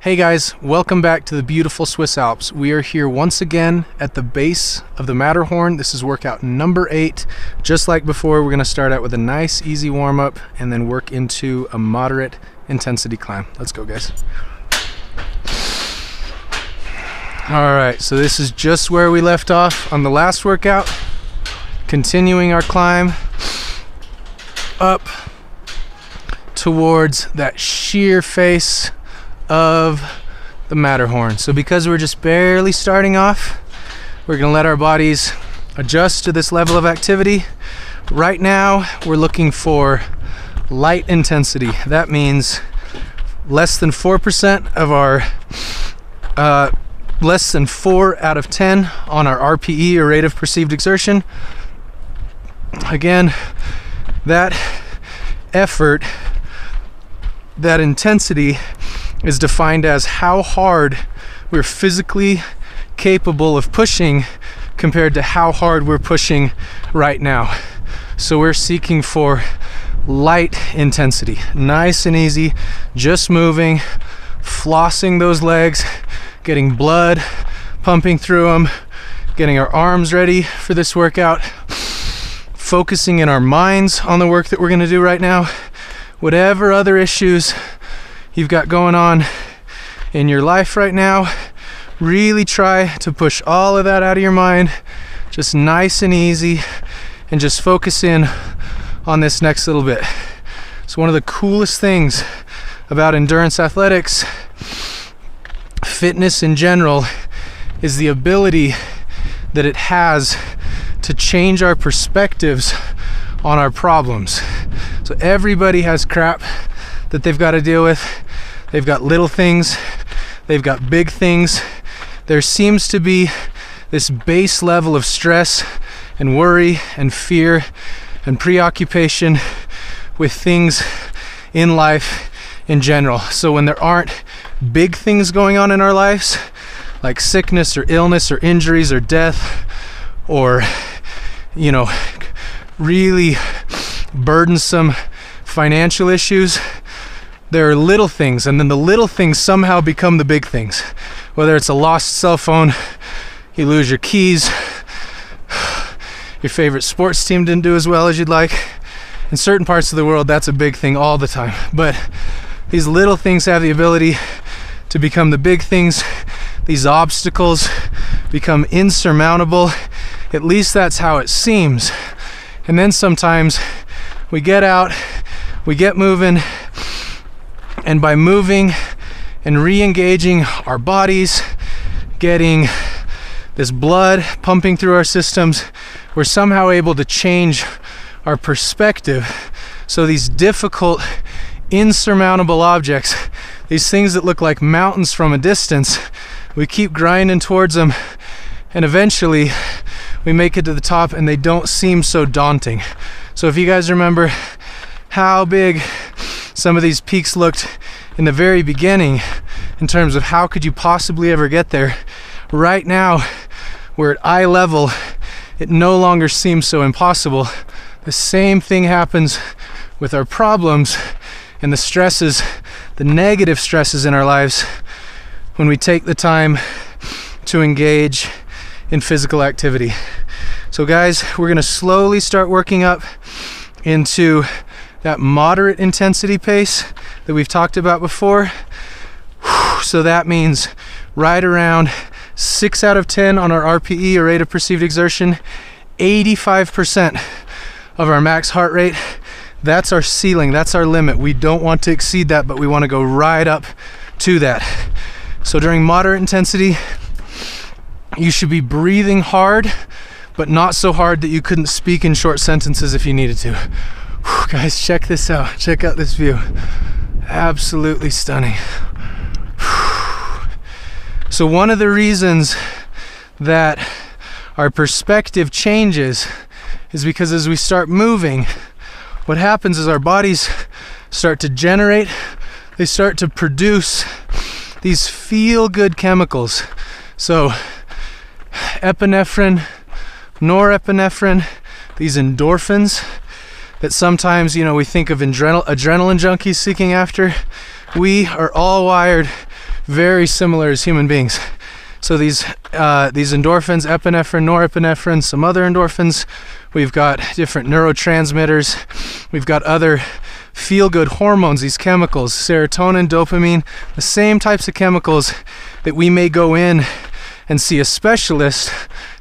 Hey guys, welcome back to the beautiful Swiss Alps. We are here once again at the base of the Matterhorn. This is workout number 8. Just like before, we're gonna start out with a nice easy warm-up and then work into a moderate intensity climb. Let's go, guys. All right, so this is just where we left off on the last workout. Continuing our climb up towards that sheer face of the Matterhorn. So because we're just barely starting off, we're gonna let our bodies adjust to this level of activity. Right now, we're looking for light intensity. That means less than 4% of our, less than 4 out of 10 on our RPE, or rate of perceived exertion. Again, that effort, that intensity is defined as how hard we're physically capable of pushing compared to how hard we're pushing right now. So we're seeking for light intensity, nice and easy, just moving, flossing those legs, getting blood pumping through them, getting our arms ready for this workout, focusing in our minds on the work that we're going to do right now. Whatever other issues you've got going on in your life right now, really try to push all of that out of your mind, just nice and easy, and just focus in on this next little bit. So one of the coolest things about endurance athletics, fitness in general, is the ability that it has to change our perspectives on our problems. So everybody has crap that they've got to deal with. They've got little things, they've got big things. There seems to be this base level of stress and worry and fear and preoccupation with things in life in general. So when there aren't big things going on in our lives, like sickness or illness or injuries or death, or, you know, really burdensome financial issues, there are little things, and then the little things somehow become the big things. Whether it's a lost cell phone, you lose your keys, your favorite sports team didn't do as well as you'd like. In certain parts of the world, that's a big thing all the time. But these little things have the ability to become the big things. These obstacles become insurmountable. At least that's how it seems. And then sometimes we get out, we get moving, and by moving and re-engaging our bodies, getting this blood pumping through our systems, we're somehow able to change our perspective. So these difficult, insurmountable objects, these things that look like mountains from a distance, we keep grinding towards them, and eventually we make it to the top and they don't seem so daunting. So if you guys remember how big some of these peaks looked in the very beginning in terms of how could you possibly ever get there, right now we're at eye level, it no longer seems so impossible. The same thing happens with our problems and the stresses, the negative stresses in our lives, when we take the time to engage in physical activity. So guys, we're gonna slowly start working up into that moderate intensity pace that we've talked about before. So that means right around 6 out of 10 on our RPE, or rate of perceived exertion, 85% of our max heart rate. That's our ceiling, that's our limit. We don't want to exceed that, but we want to go right up to that. So during moderate intensity, you should be breathing hard, but not so hard that you couldn't speak in short sentences if you needed to. Whew, guys, check this out. Check out this view. Absolutely stunning. Whew. So one of the reasons that our perspective changes is because as we start moving, what happens is our bodies start to generate, they start to produce these feel-good chemicals. So epinephrine, norepinephrine, these endorphins that sometimes, we think of adrenaline junkies seeking after. We are all wired very similar as human beings. So these endorphins, epinephrine, norepinephrine, some other endorphins, we've got different neurotransmitters, we've got other feel-good hormones, these chemicals, serotonin, dopamine, the same types of chemicals that we may go in and see a specialist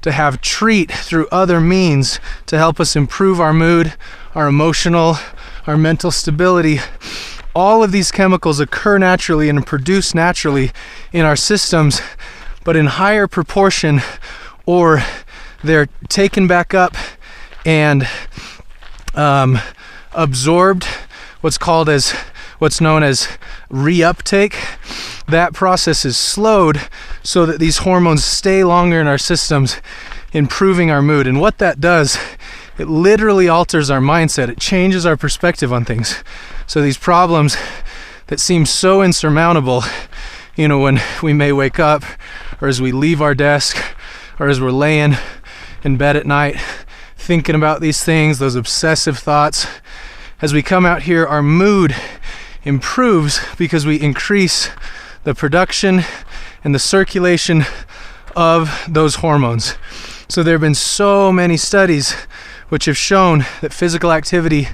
to have treat through other means to help us improve our mood, our emotional, our mental stability. All of these chemicals occur naturally and produce naturally in our systems, but in higher proportion, or they're taken back up and absorbed, what's known as reuptake. That process is slowed so that these hormones stay longer in our systems, improving our mood. And what that does, it literally alters our mindset. It changes our perspective on things. So these problems that seem so insurmountable, when we may wake up, or as we leave our desk, or as we're laying in bed at night, thinking about these things, those obsessive thoughts, as we come out here, our mood improves because we increase the production and the circulation of those hormones. So there have been so many studies which have shown that physical activity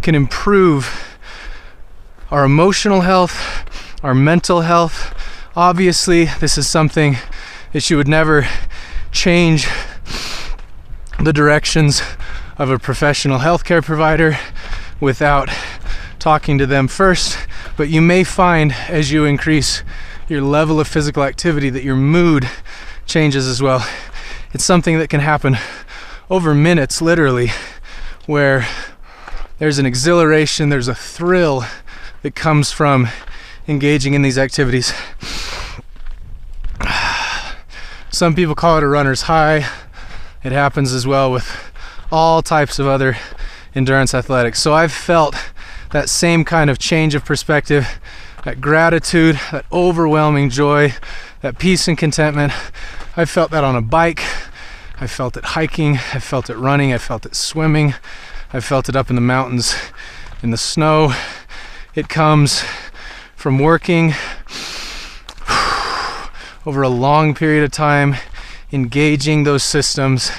can improve our emotional health, our mental health. Obviously, this is something that you would never change the directions of a professional healthcare provider without talking to them first, but you may find as you increase your level of physical activity that your mood changes as well. It's something that can happen over minutes, literally, where there's an exhilaration, there's a thrill that comes from engaging in these activities. Some people call it a runner's high. It happens as well with all types of other endurance athletics. So I've felt that same kind of change of perspective, that gratitude, that overwhelming joy, that peace and contentment. I felt that on a bike. I felt it hiking. I felt it running. I felt it swimming. I felt it up in the mountains, in the snow. It comes from working over a long period of time, engaging those systems,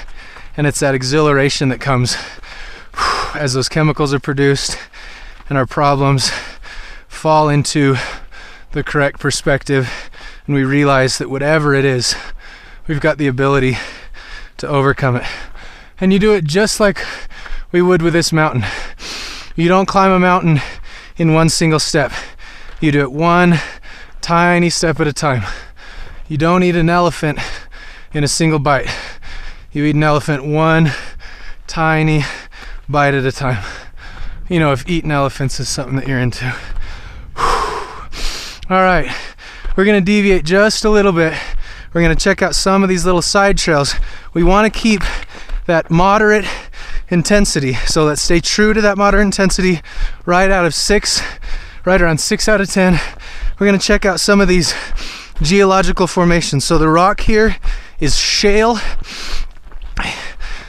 and it's that exhilaration that comes as those chemicals are produced and our problems fall into the correct perspective, and we realize that whatever it is, we've got the ability to overcome it. And you do it just like we would with this mountain. You don't climb a mountain in one single step. You do it one tiny step at a time. You don't eat an elephant in a single bite. You eat an elephant one tiny bite at a time. If eating elephants is something that you're into. All right, we're gonna deviate just a little bit. We're gonna check out some of these little side trails. We wanna keep that moderate intensity. So let's stay true to that moderate intensity right around 6 out of 10. We're gonna check out some of these geological formations. So the rock here is shale.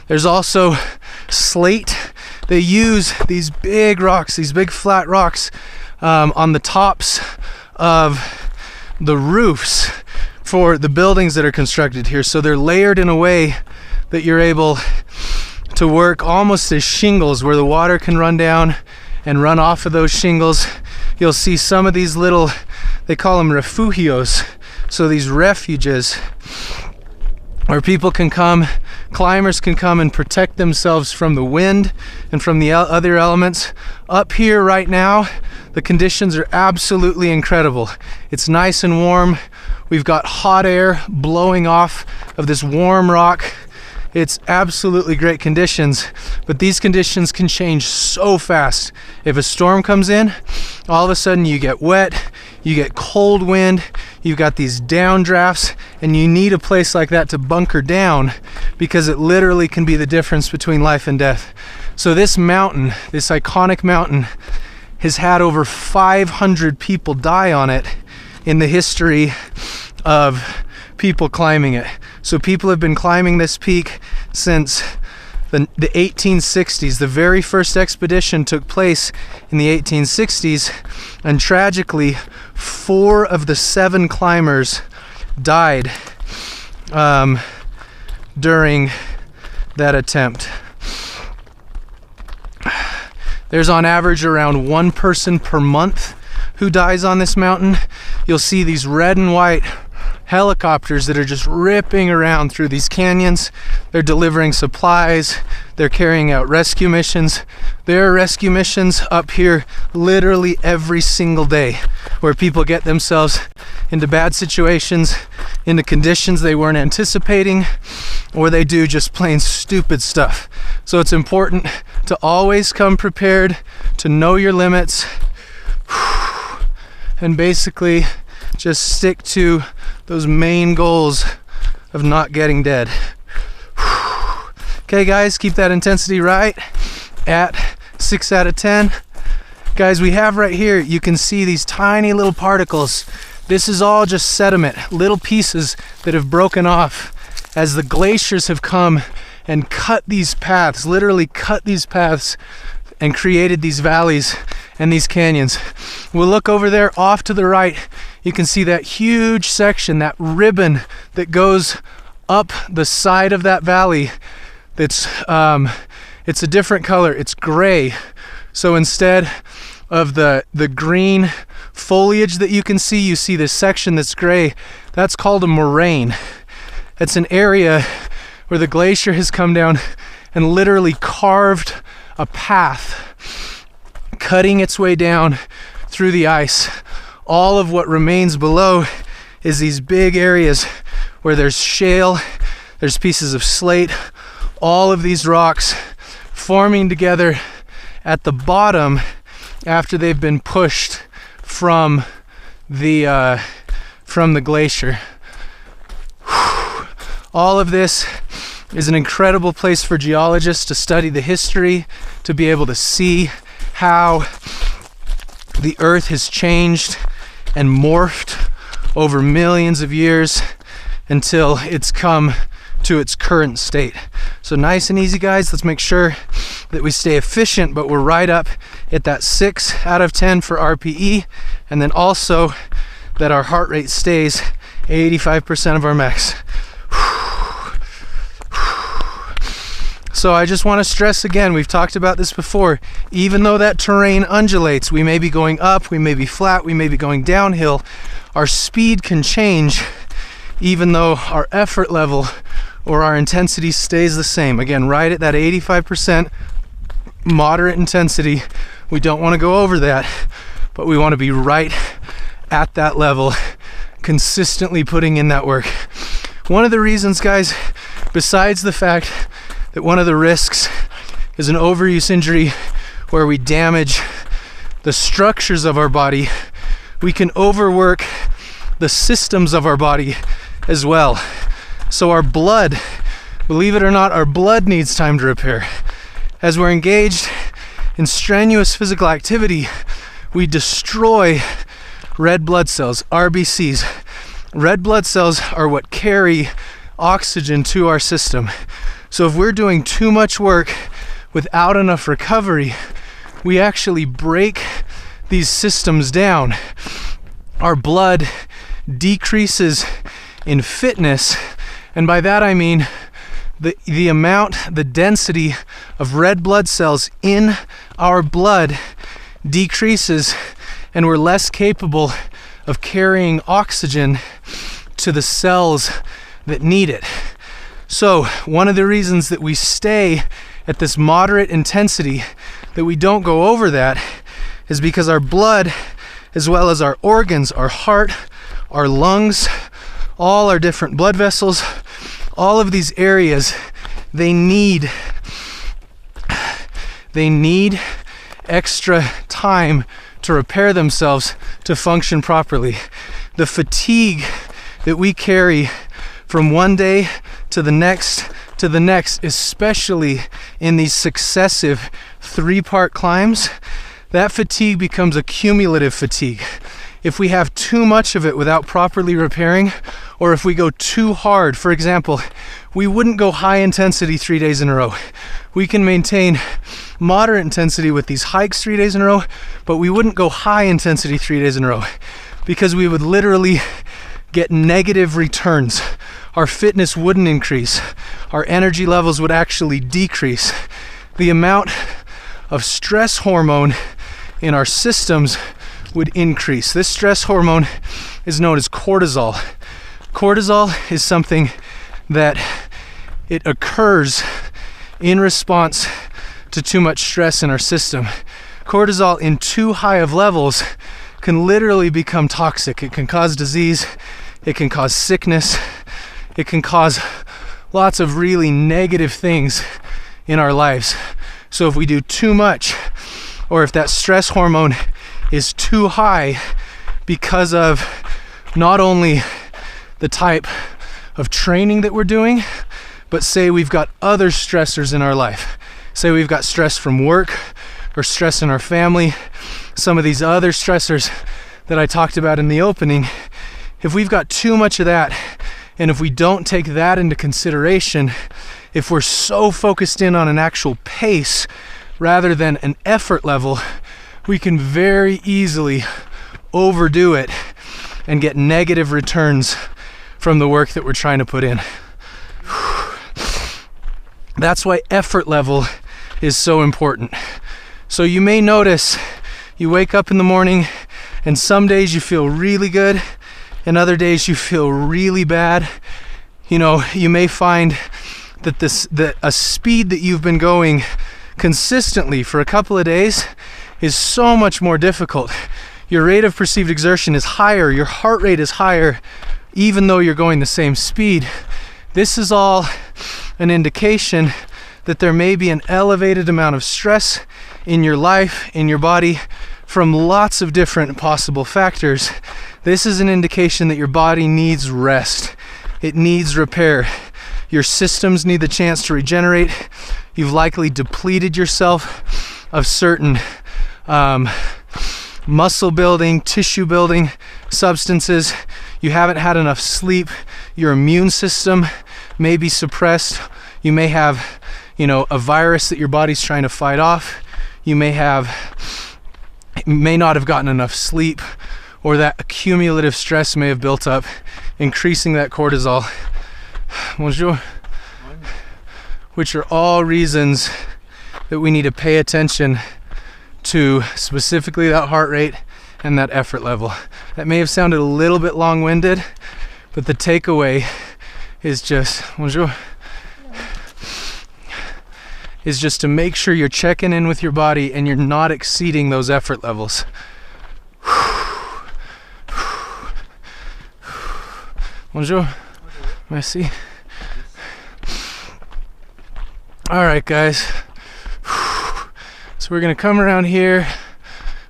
There's also slate. They use these big rocks, these big flat rocks on the tops of the roofs for the buildings that are constructed here. So they're layered in a way that you're able to work almost as shingles, where the water can run down and run off of those shingles. You'll see some of these little, they call them refugios, so these refuges where people can come, climbers can come and protect themselves from the wind and from the other elements. Up here right now, the conditions are absolutely incredible. It's nice and warm. We've got hot air blowing off of this warm rock. It's absolutely great conditions, but these conditions can change so fast. If a storm comes in, all of a sudden you get wet, you get cold wind, you've got these downdrafts, and you need a place like that to bunker down, because it literally can be the difference between life and death. So this mountain, this iconic mountain, has had over 500 people die on it in the history of people climbing it. So people have been climbing this peak since the 1860s. The very first expedition took place in the 1860s, and tragically 4 of the 7 climbers died during that attempt. There's on average around 1 person per month who dies on this mountain. You'll see these red and white helicopters that are just ripping around through these canyons. They're delivering supplies, they're carrying out rescue missions. There are rescue missions up here literally every single day, where people get themselves into bad situations, into conditions they weren't anticipating, or they do just plain stupid stuff. So it's important to always come prepared, to know your limits, and basically just stick to those main goals of not getting dead. Okay guys, keep that intensity right at 6 out of 10. Guys, we have right here, you can see these tiny little particles. This is all just sediment, little pieces that have broken off as the glaciers have come and cut these paths, literally cut these paths and created these valleys and these canyons. We'll look over there off to the right. You can see that huge section, that ribbon that goes up the side of that valley. It's a different color, it's gray. So instead of the green foliage that you see this section that's gray. That's called a moraine. It's an area where the glacier has come down and literally carved a path, cutting its way down through the ice. All of what remains below is these big areas where there's shale, there's pieces of slate, all of these rocks forming together at the bottom after they've been pushed from the glacier. All of this is an incredible place for geologists to study the history, to be able to see how the earth has changed and morphed over millions of years until it's come to its current state. So nice and easy, guys. Let's make sure that we stay efficient, but we're right up at that 6 out of 10 for RPE, and then also that our heart rate stays 85% of our max. So I just want to stress again, we've talked about this before, even though that terrain undulates, we may be going up, we may be flat, we may be going downhill, our speed can change even though our effort level or our intensity stays the same. Again, right at that 85% moderate intensity. We don't want to go over that, but we want to be right at that level, consistently putting in that work. One of the reasons, guys, besides the fact that one of the risks is an overuse injury where we damage the structures of our body, we can overwork the systems of our body as well. So our blood, believe it or not, our blood needs time to repair. As we're engaged in strenuous physical activity, we destroy red blood cells, RBCs. Red blood cells are what carry oxygen to our system. So if we're doing too much work without enough recovery, we actually break these systems down. Our blood decreases in fitness, and by that I mean the amount, the density of red blood cells in our blood decreases, and we're less capable of carrying oxygen to the cells that need it. So one of the reasons that we stay at this moderate intensity, that we don't go over that, is because our blood, as well as our organs, our heart, our lungs, all our different blood vessels, all of these areas, they need extra time to repair themselves to function properly. The fatigue that we carry from one day to the next, especially in these successive 3-part climbs, that fatigue becomes a cumulative fatigue. if we have too much of it without properly repairing, or if we go too hard. For example, we wouldn't go high intensity 3 days in a row. We can maintain moderate intensity with these hikes 3 days in a row, but we wouldn't go high intensity 3 days in a row because we would literally get negative returns. Our fitness wouldn't increase. Our energy levels would actually decrease. The amount of stress hormone in our systems would increase. This stress hormone is known as cortisol. Cortisol is something that it occurs in response to too much stress in our system. Cortisol in too high of levels can literally become toxic. It can cause disease, it can cause sickness, it can cause lots of really negative things in our lives. So if we do too much, or if that stress hormone is too high because of not only the type of training that we're doing, but say we've got other stressors in our life. Say we've got stress from work or stress in our family, some of these other stressors that I talked about in the opening. If we've got too much of that, and if we don't take that into consideration, if we're so focused in on an actual pace rather than an effort level, we can very easily overdo it and get negative returns from the work that we're trying to put in. That's why effort level is so important. So you may notice you wake up in the morning and some days you feel really good and other days you feel really bad. You know, you may find that a speed that you've been going consistently for a couple of days is so much more difficult. Your rate of perceived exertion is higher, your heart rate is higher, even though you're going the same speed. This is all an indication that there may be an elevated amount of stress in your life, in your body, from lots of different possible factors. This is an indication that your body needs rest. It needs repair. Your systems need the chance to regenerate. You've likely depleted yourself of certain muscle building, tissue building substances. You haven't had enough sleep. Your immune system may be suppressed. You may have, a virus that your body's trying to fight off. You may not have gotten enough sleep, or that accumulative stress may have built up, increasing that cortisol. Bonjour. Which are all reasons that we need to pay attention to specifically that heart rate and that effort level. That may have sounded a little bit long-winded, but the takeaway is just, bonjour, is just to make sure you're checking in with your body and you're not exceeding those effort levels. Bonjour. Merci. All right, guys. So we're gonna come around here.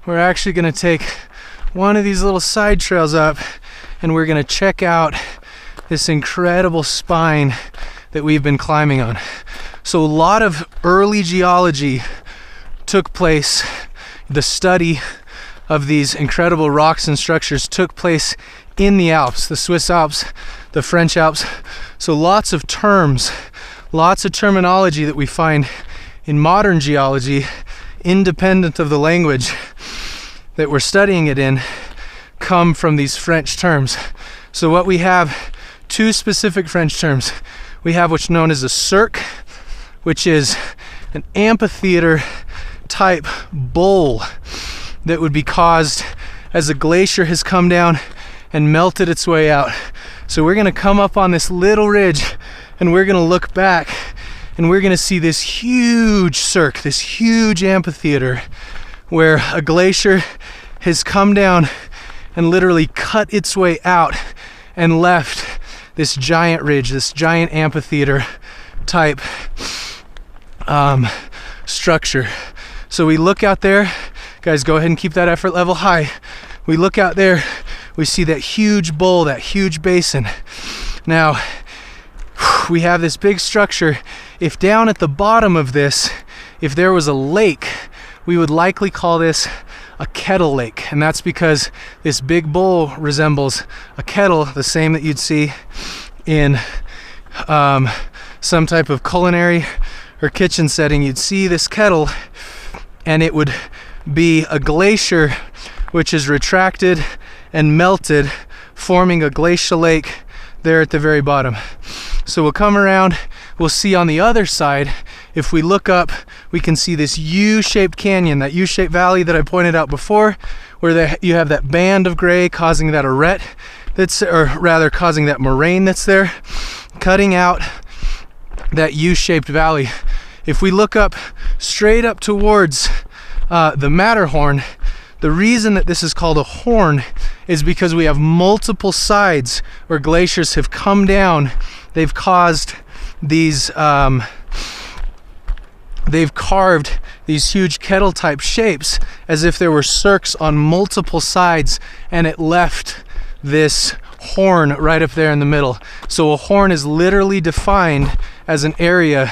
We're actually gonna take one of these little side trails up and we're gonna check out this incredible spine that we've been climbing on. So a lot of early geology took place. The study of these incredible rocks and structures took place in the Alps, the Swiss Alps, the French Alps. So lots of terms, lots of terminology that we find in modern geology, independent of the language that we're studying it in, come from these French terms. So what we have, two specific French terms. We have what's known as a cirque, which is an amphitheater type bowl that would be caused as a glacier has come down and melted its way out. So we're gonna come up on this little ridge and we're gonna look back and we're gonna see this huge cirque, this huge amphitheater where a glacier has come down and literally cut its way out and left this giant ridge, this giant amphitheater type structure. So we look out there, guys, go ahead and keep that effort level high. We look out there, we see that huge bowl, that huge basin. Now, we have this big structure. If down at the bottom of this, if there was a lake, we would likely call this a kettle lake, and that's because this big bowl resembles a kettle, the same that you'd see in some type of culinary or kitchen setting. You'd see this kettle, and it would be a glacier which is retracted and melted, forming a glacial lake there at the very bottom. So we'll come around, we'll see on the other side, if we look up, we can see this U-shaped canyon, that U-shaped valley that I pointed out before, where you have that band of gray causing that arête causing that moraine that's there, cutting out that U-shaped valley. If we look up straight up towards the Matterhorn, the reason that this is called a horn is because we have multiple sides where glaciers have come down. They've caused these, they've carved these huge kettle type shapes as if there were cirques on multiple sides, and it left this horn right up there in the middle. So a horn is literally defined as an area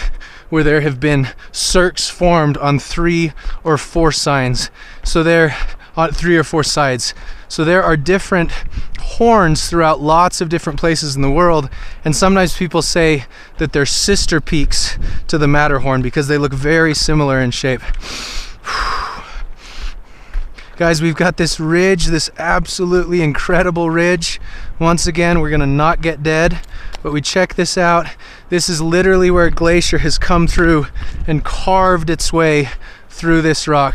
where there have been cirques formed on 3 or 4 signs. So there on 3 or 4 sides. So there are different horns throughout lots of different places in the world, and sometimes people say that they're sister peaks to the Matterhorn because they look very similar in shape. Guys, we've got this ridge, this absolutely incredible ridge. Once again, we're gonna not get dead, but we check this out. This is literally where a glacier has come through and carved its way through this rock.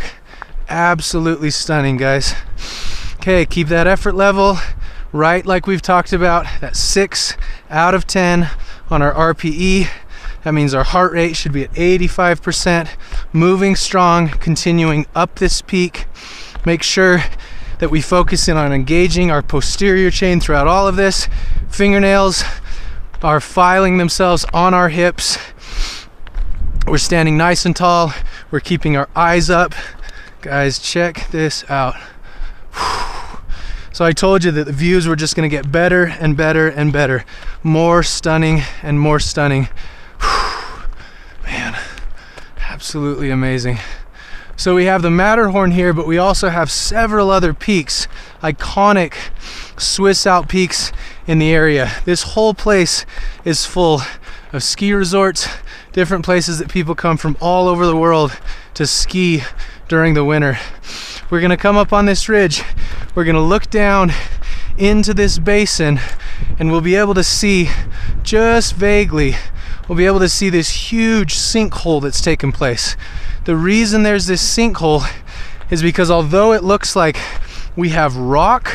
Absolutely stunning, guys. Okay, keep that effort level right like we've talked about, that 6 out of 10 on our RPE. That means our heart rate should be at 85%, moving strong, continuing up this peak. Make sure that we focus in on engaging our posterior chain throughout all of this. Fingernails are filing themselves on our hips. We're standing nice and tall. We're keeping our eyes up. Guys, check this out. So I told you that the views were just gonna get better and better and better. More stunning and more stunning. Man, absolutely amazing. So we have the Matterhorn here, but we also have several other peaks, iconic Swiss Alp peaks in the area. This whole place is full of ski resorts, different places that people come from all over the world to ski during the winter. We're gonna come up on this ridge, we're gonna look down into this basin, and we'll be able to see, just vaguely, we'll be able to see this huge sinkhole that's taken place. The reason there's this sinkhole is because although it looks like we have rock,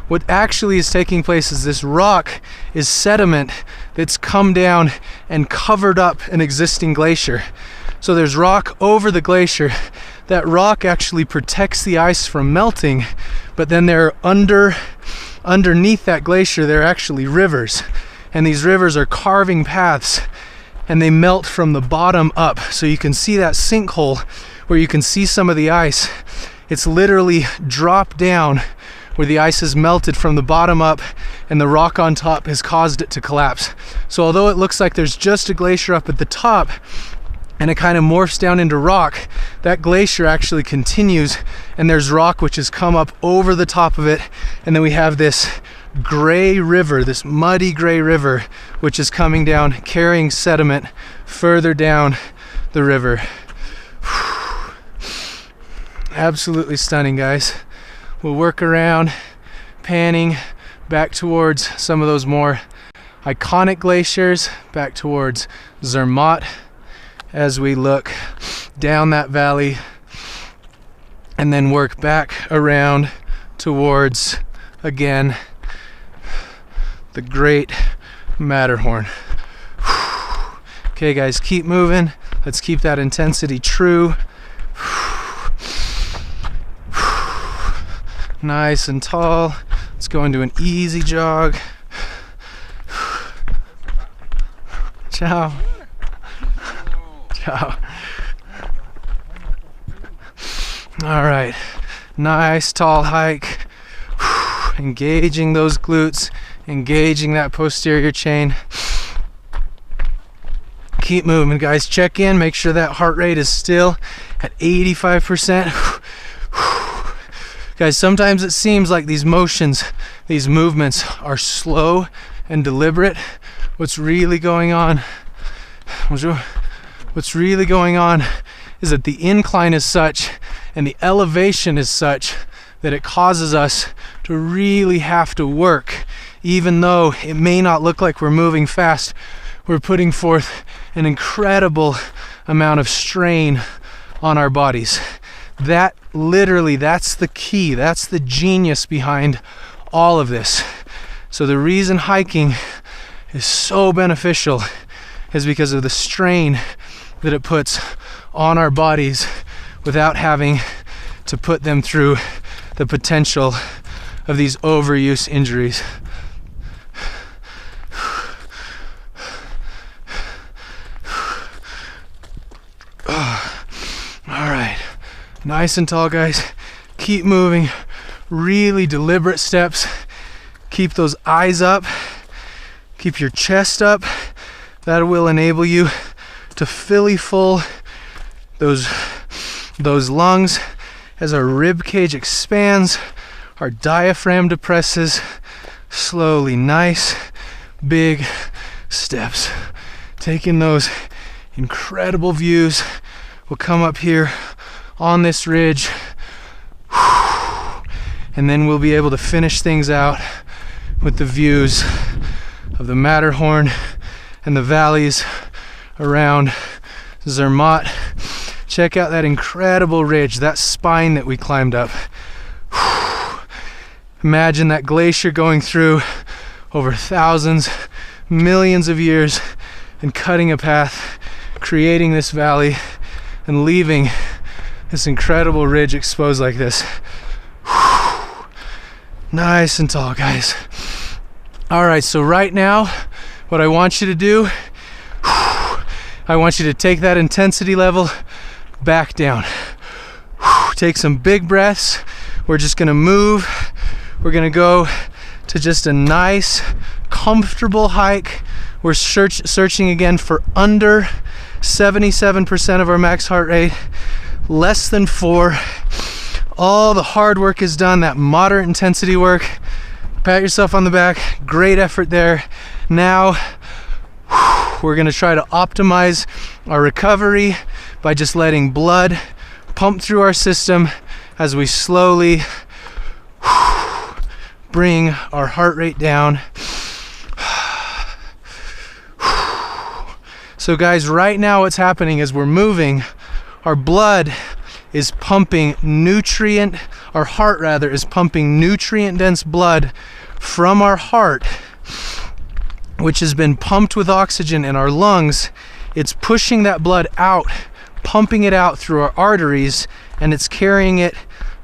what actually is taking place is this rock is sediment that's come down and covered up an existing glacier. So there's rock over the glacier. That rock actually protects the ice from melting, but then underneath that glacier there are actually rivers, and these rivers are carving paths, and they melt from the bottom up. So you can see that sinkhole where you can see some of the ice. It's literally dropped down where the ice has melted from the bottom up, and the rock on top has caused it to collapse. So although it looks like there's just a glacier up at the top and it kind of morphs down into rock, that glacier actually continues, and there's rock which has come up over the top of it, and then we have this gray river, this muddy gray river, which is coming down, carrying sediment further down the river. Absolutely stunning, guys. We'll work around, panning back towards some of those more iconic glaciers, back towards Zermatt, as we look down that valley, and then work back around towards, again, the great Matterhorn. Okay, guys, keep moving. Let's keep that intensity true. Nice and tall. Let's go into an easy jog. Ciao. Ciao. All right, nice tall hike. Engaging those glutes, engaging that posterior chain. Keep moving, guys. Check in, make sure that heart rate is still at 85%. Guys, sometimes it seems like these motions, these movements are slow and deliberate. What's really going on is that the incline is such and the elevation is such that it causes us to really have to work. Even though it may not look like we're moving fast, we're putting forth an incredible amount of strain on our bodies. That literally, that's the key, that's the genius behind all of this. So the reason hiking is so beneficial is because of the strain that it puts on our bodies without having to put them through the potential of these overuse injuries. All right, nice and tall, guys. Keep moving, really deliberate steps. Keep those eyes up, keep your chest up. That will enable you to fully fill those lungs as our rib cage expands, our diaphragm depresses. Slowly, nice big steps. Taking those incredible views. We'll come up here on this ridge, and then we'll be able to finish things out with the views of the Matterhorn and the valleys around Zermatt. Check out that incredible ridge, that spine that we climbed up. Imagine that glacier going through over thousands, millions of years and cutting a path, creating this valley and leaving this incredible ridge exposed like this. Nice and tall, guys. All right, so right now, what I want you to do, I want you to take that intensity level back down. Take some big breaths. We're just gonna move. We're gonna go to just a nice, comfortable hike. We're searching again for under 77% of our max heart rate, less than 4. All the hard work is done, that moderate intensity work. Pat yourself on the back, great effort there. Now, we're gonna try to optimize our recovery by just letting blood pump through our system as we slowly bring our heart rate down. So guys, right now what's happening is we're moving, our blood is pumping our heart rather is pumping nutrient dense blood from our heart, which has been pumped with oxygen in our lungs. It's pushing that blood out, pumping it out through our arteries, and it's carrying it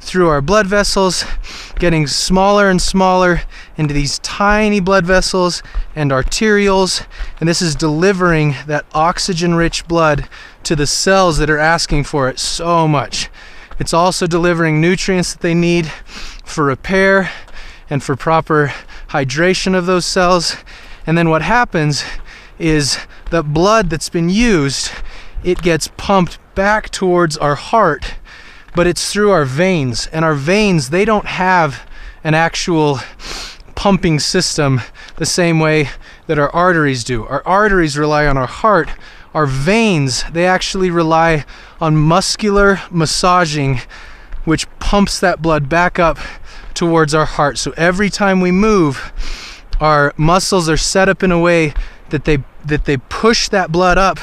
through our blood vessels, getting smaller and smaller into these tiny blood vessels and arterioles, and this is delivering that oxygen-rich blood to the cells that are asking for it so much. It's also delivering nutrients that they need for repair and for proper hydration of those cells. And then what happens is the blood that's been used, it gets pumped back towards our heart, but it's through our veins, and our veins, they don't have an actual pumping system the same way that our arteries do. Our arteries rely on our heart. Our veins, they actually rely on muscular massaging, which pumps that blood back up towards our heart. So every time we move, our muscles are set up in a way that they push that blood up,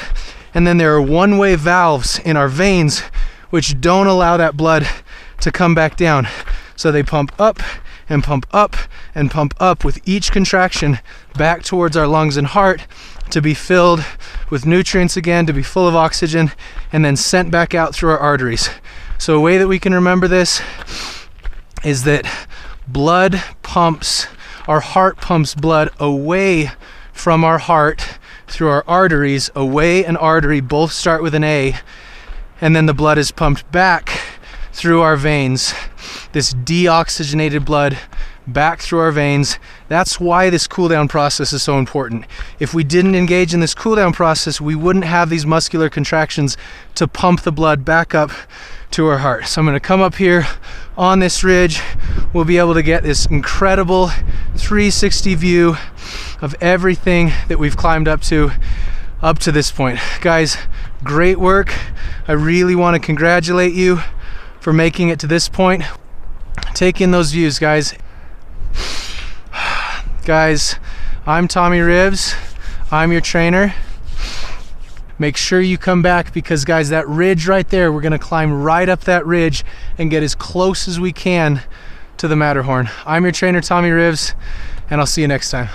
and then there are one-way valves in our veins which don't allow that blood to come back down. So they pump up and pump up and pump up with each contraction back towards our lungs and heart to be filled with nutrients again, to be full of oxygen, and then sent back out through our arteries. So a way that we can remember this is that blood pumps, our heart pumps blood away from our heart through our arteries. Away and artery both start with an A, and then the blood is pumped back through our veins. This deoxygenated blood back through our veins. That's why this cool down process is so important. If we didn't engage in this cool down process, we wouldn't have these muscular contractions to pump the blood back up to our heart. So I'm going to come up here on this ridge. We'll be able to get this incredible 360 view of everything that we've climbed up to this point. Guys, great work. I really want to congratulate you for making it to this point. Take in those views, guys. Guys, I'm Tommy Ribs. I'm your trainer. Make sure you come back, because guys, that ridge right there, we're gonna climb right up that ridge and get as close as we can to the Matterhorn. I'm your trainer, Tommy Ribs, and I'll see you next time.